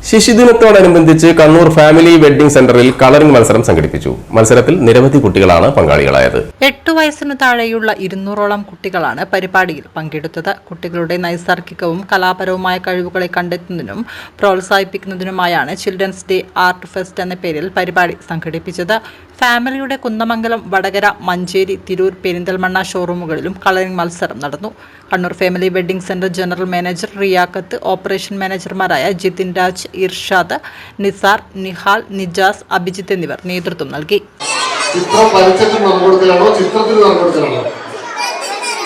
ശിശുദിനത്തോടനുബന്ധിച്ച് Kannur family wedding സെന്ററിൽ colouring മത്സരം സംഘടിപ്പിച്ചു. മത്സരത്തിൽ നിരവധി കുട്ടികളാണ് പങ്കാളികളായത്. 8 വയസ്സിനു താഴെയുള്ള 200ഓളം കുട്ടികളാണ് പരിപാടിയിൽ പങ്കെടുത്തത്. കുട്ടികളുടെ നൈസർഗികവും കലാപരവുമായ കഴിവുകളെ കണ്ടെത്തുന്നതിനും പ്രോത്സാഹിപ്പിക്കുന്നതിനുമായാണ് ചിൽഡ്രൻസ് ഡേ ആർട്ട് ഫെസ്റ്റ് എന്ന പേരിൽ പരിപാടി സംഘടിപ്പിച്ചത്. ഫാമിലിയുടെ കുന്നമംഗലം, വടകര, മഞ്ചേരി, തിരൂർ, പെരിന്തൽമണ്ണ ഷോറൂമുകളിലും കളറിംഗ് മത്സരം നടന്നു. Kannur family wedding centre general manager Riyaqath, operation മാനേജർമാരായ ജിതിൻ രാജ്, ഇർഷാദ്, നിസാർ, നിഹാൽ, നിജാസ്, അഭിജിത്ത് എന്നിവർ നേതൃത്വം നൽകി. ചിത്രം വരച്ചിട്ട് നിറം കൊടുക്കലാണോ, ചിത്രത്തിന് നിറം കൊടുക്കലാണോ?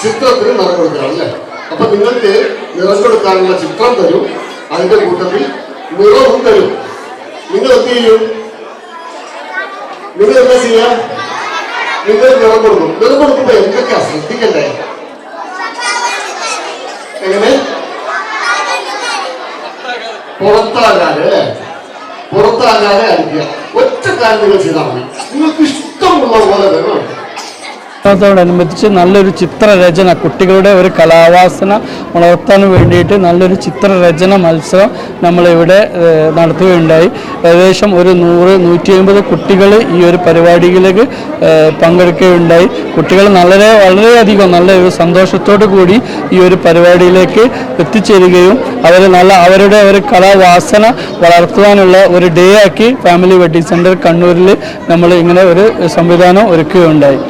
ചിത്രത്തിന് നിറം കൊടുക്കലാണല്ലേ. അപ്പൊ നിങ്ങൾക്ക് നിറം കൊടുക്കാനുള്ള ചിത്രം തരും, അതിന്റെ കൂട്ടത്തിൽ നിറവും തരും. നിങ്ങൾ എന്ത് ചെയ്യും? നിങ്ങൾ എന്താ ചെയ്യാ? നിങ്ങൾ നിറം കൊടുക്കും. നിറം കൊടുക്കുമ്പോ എന്തൊക്കെയാ ശ്രദ്ധിക്കണ്ടേ? എങ്ങനെ? പുറത്താകാതെ അടിക്കുക. ഒറ്റ കാര്യം നിങ്ങൾ ചെയ്താൽ മതി. നിങ്ങൾക്ക് ഇഷ്ടമുള്ള പോലെ വേണം. ോടനുബന്ധിച്ച് നല്ലൊരു ചിത്രരചന, കുട്ടികളുടെ ഒരു കലാവാസന വളർത്താൻ വേണ്ടിയിട്ട് നല്ലൊരു ചിത്രരചന മത്സരം നമ്മളിവിടെ നടത്തുകയുണ്ടായി. ഏകദേശം ഒരു 100-150 കുട്ടികൾ ഈ ഒരു പരിപാടിയിലേക്ക് പങ്കെടുക്കുകയുണ്ടായി. കുട്ടികൾ വളരെയധികം നല്ലൊരു സന്തോഷത്തോടു കൂടി ഈ ഒരു പരിപാടിയിലേക്ക് എത്തിച്ചേരുകയും അവരുടെ ഒരു കലാവാസന വളർത്തുവാനുള്ള ഒരു ഡേ ആക്കി ഫാമിലി വെഡ്ഡിംഗ് സെന്റർ കണ്ണൂരിൽ നമ്മൾ ഇങ്ങനെ ഒരു സംവിധാനം ഒരുക്കുകയുണ്ടായി.